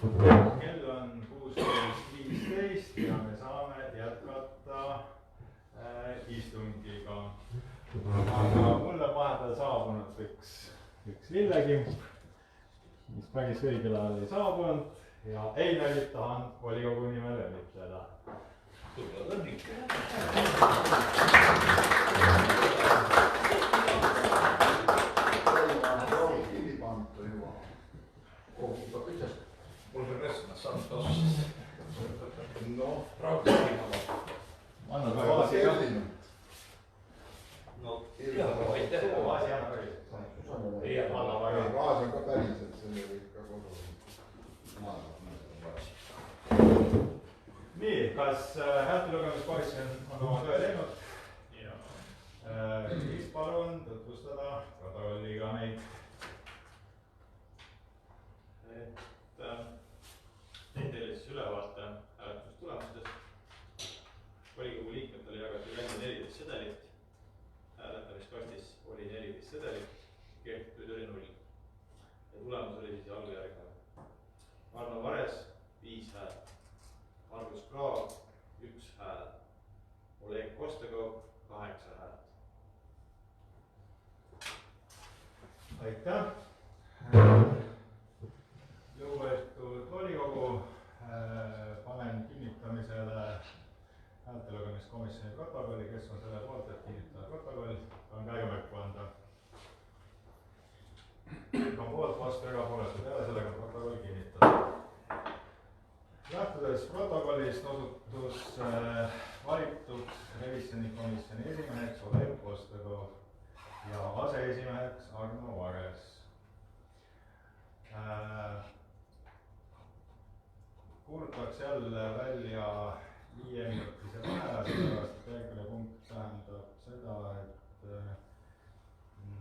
Kell on 16.15 ja me saame jätkata istungiga. Aga mulle vahepeal saabunud üks lillekimp, mis päris õigel ajal ei saabunud ja Einari tahan volikogu nimel õnnitleda. Tulla õnnik. Mul on restmas saanud tasusest. No, praegu tegema. Anna ka vaasi ka. No, jah, aitäh. Vaasi anna ka. Ei, anna väga. Vaas on ka päriselt, selle võib ka kodu. Nii, kas häältelugemiskomisjon on oma töö teinud? Siis palun tutvustada protokolliga neid. Teen teile siis ülevaate hääletustulemustest. Volikogu liikmetele jagati välja 14 sedelit. Hääletamiskastis oli 14 sedelit, kehtetuid oli 0. Ja tulemus oli siis algjärgnev. Arno Vares 5 häält, Margus Kraav 1 hääl, Oleg Kostakov 8 häält. Aitäh! Lugupeetud volikogu, panen kinnitamisele häältelugemiskomisjoni protokolli, kes on selle poolt, et kinnitada protokoll, on käega märku anda. Kõik on poolt, vastu, erapooletud jälle, sellega on protokoll kinnitada. Lähtudes protokollist osutus valitud revisjonikomisjoni esimeheks Oleg Kostakov ja aseesimeheks Arno Vares. Kuulutakse jälle välja 5-minutise vaheaja, sellepärast et järgmine punkt tähendab seda, et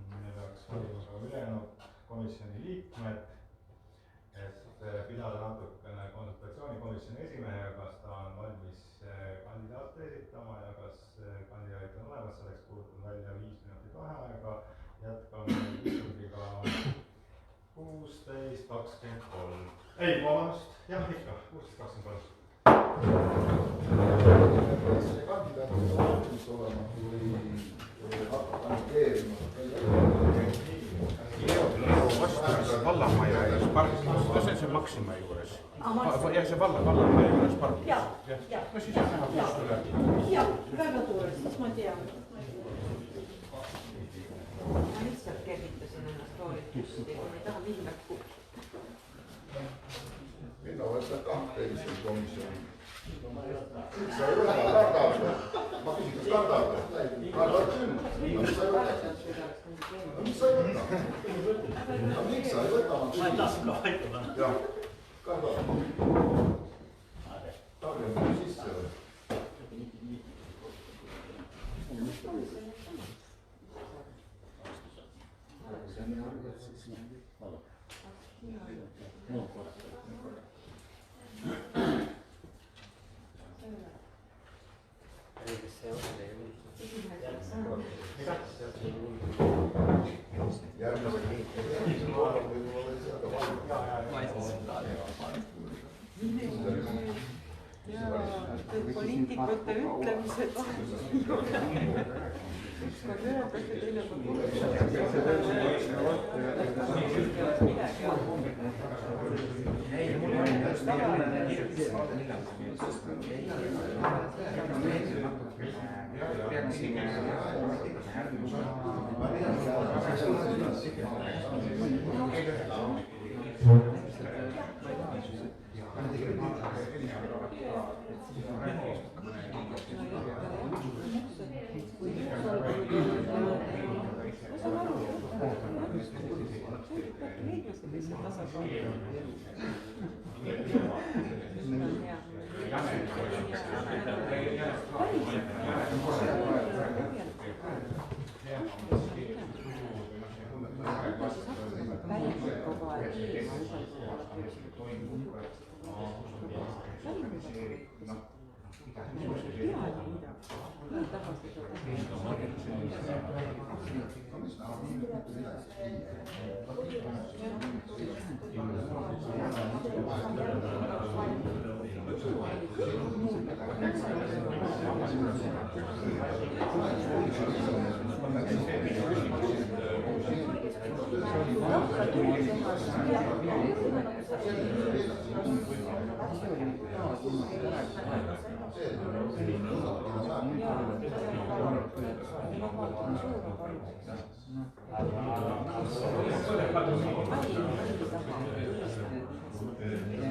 me peaks valima ka ülejäänud komisjoni liikmed, et pidada natukene konsultatsiooni komisjoni esimehega, kas ta on valmis kandidaate esitama ja kas kandidaadid on olemas, selleks kuulutan välja 5 minutit vaheaega, jätkame istungiga 16.23. Ei, vabandust, jah ikka, 16.23. See kandidaat on valmis olema, kui hakkab kandideerima. Vastas Vallamaja juures parkis. No see on Maxima juures. Jah, see Vallamaja juures parkis. Jah. No siis on näha kust tuleb. Jah, väga tore, siis ma tean. Ma lihtsalt kergitasin ennast toolitusti, kui ei taha minna kuhugi. Minna võtab kahte komisjoni. Sa ei ole kardad. Ma küsin, kas kardad? Kardad küll. Mis sa ei võta? Mis sa ei võta? Miks sa ei võta? Ma ei tahtnud ka vaikida. Jah, kardad. Targem on sisse või? Poliitikute ütlemised on ükskord öeldakse teile Thank you.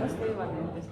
Kas teevad nendest?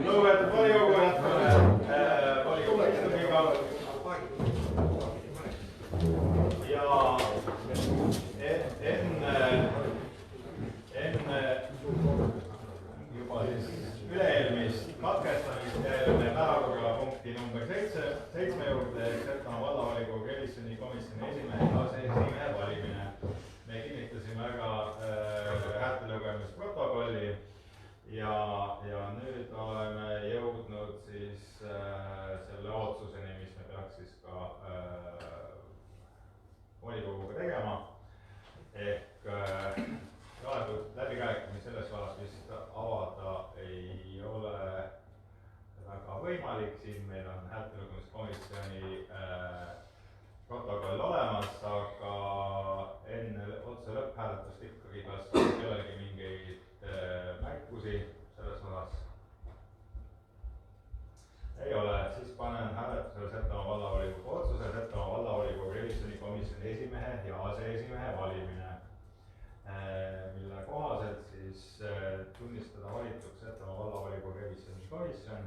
Lugupeetud volikogu, volikogu istungiga. Ja enne juba siis üle-eelmist katkestamist eelmine päevakorrapunkti number 7 juurde Setomaa vallavolikogu revisjonikomisjoni esimehe ja aseesimehe valimine. Me kinnitasime väga häältelugemisprotokolli ja nüüd oleme jõudnud siis selle otsuseni, mis me peaks siis ka volikoguga tegema. Ehk läbirääkimisi selles vallas vist avada ei ole väga võimalik. Siin meil on häältelugemiskomisjoni protokoll olemas, aga enne otse lõpphääletust ikkagi, kas kellelgi mingeid märkusi selles osas ei ole, siis panen hääletusele Setomaa vallavolikogu otsuse Setomaa vallavolikogu revisjonikomisjoni esimehe ja aseesimehe valimine, mille kohaselt siis tunnistada valituks Setomaa vallavolikogu revisjonikomisjon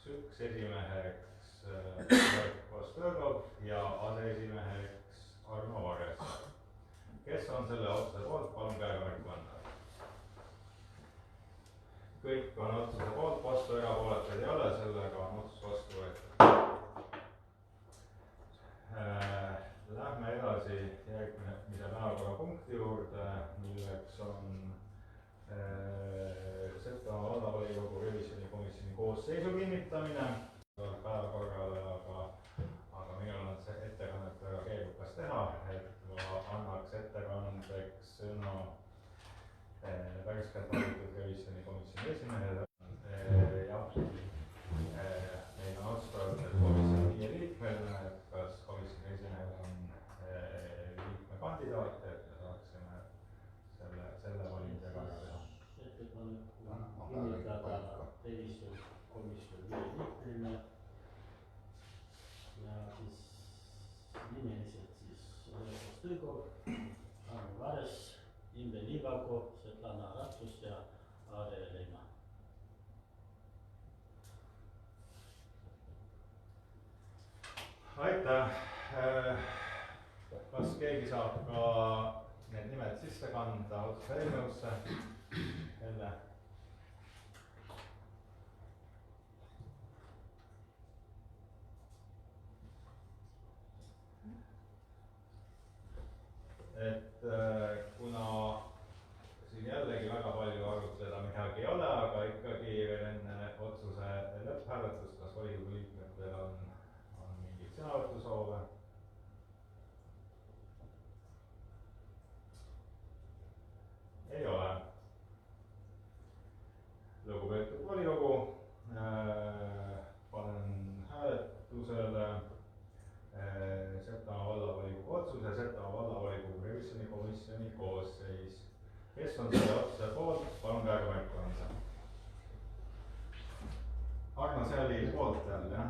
üks esimeheks Kostõrov ja aseesimeheks Arno Vares. Kes on selle otsuse poolt, palun käega märku anda. Kõik on otsuse poolt, vastu erapooletuid ei ole, sellega on otsus vastu võetud. Lähme edasi järgmise päevakorrapunkti juurde, milleks on Setomaa vallavolikogu revisjonikomisjoni koosseisu kinnitamine. Päevakorrale, aga minul on see ettekannet väga keerukas teha, et ma annaks ettekandeks sõna värskelt valitud revisjonikomisjoni esimehele. Meil on otsustatud, et komisjoni 5 liikmeline, et kas komisjoni esimehel on liikme kandidaat, et me saaksime selle valimisega ära teha. Ettepaneku kinnitada revisjonikomisjoni 5 liikmeline ja siis nimelised siis Kostõrov, Arno Vares, Imre Liivako, Svetlana Ratus ja Aare Leina. Aitäh. Kas keegi saab ka need nimed sisse kanda otsuse eelnõusse jälle. Et kuna siin jällegi väga palju arutleda midagi ei ole, aga ikkagi veel enne otsuse lõpphääletust, kas volikogu liikmetel on mingid sõnavõtusoove? Ei ole. Lugupeetud volikogu, panen hääletusele Setomaa vallavolikogu otsuse, Setomaa vallavolikogu revisjonikomisjoni koosseis. Kes on selle otsuse poolt, palun käega märku anda. Agno, see oli poolt jälle, jah?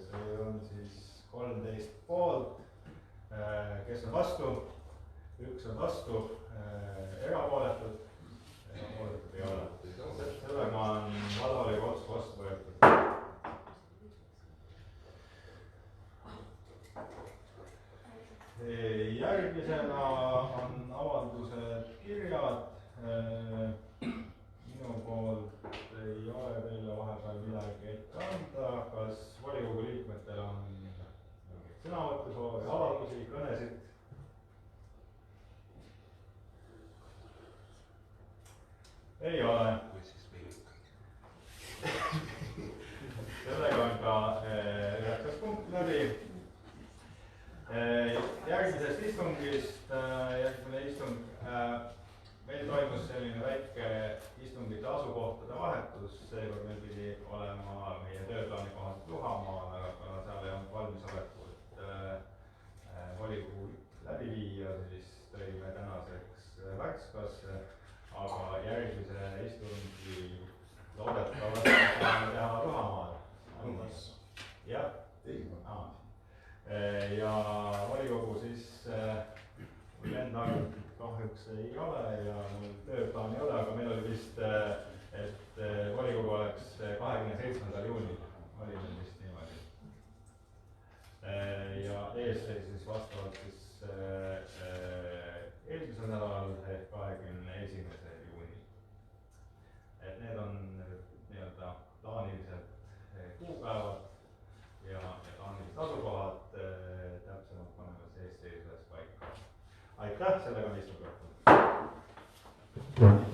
See on siis 13 poolt. Kes on vastu? 1 on vastu. Erapooletud? Erapooletud ei ole. Sellega on vallavolikogu otsus vastu võetud. Järgmisena on avaldused kirjad. Minu poolt ei ole teile vahepeal midagi ette anda. Kas volikogu liikmetel on sõnavõtusoove, avaldusi, kõnesid? Ei ole. Sellega on ka 9. punkt läbi. Järgmisest istungist, järgmine istung, meil toimus selline väike istungite asukohtade vahetus, seekord meil pidi olema meie tööplaani kohaselt Luhamaal, aga seal ei olnud valmisolekut volikogu läbi viia, siis tõime tänaseks Värskasse, aga järgmise istungi loodetavasti saame teha Luhamaal. Jah. Ja volikogu siis lendarvut kahjuks ei ole ja mul tööplaan ei ole, aga meil oli vist, et volikogu oleks 27. juunil, oli meil vist niimoodi. Ja ees seisis vastavalt siis eelmisel nädalal ehk 21. juunil. Et need on nii-öelda plaanilised kuupäevad ja plaanilised asukohad, täpsemalt paneme sees seisvas paika. Aitäh, sellega on istung lõppenud.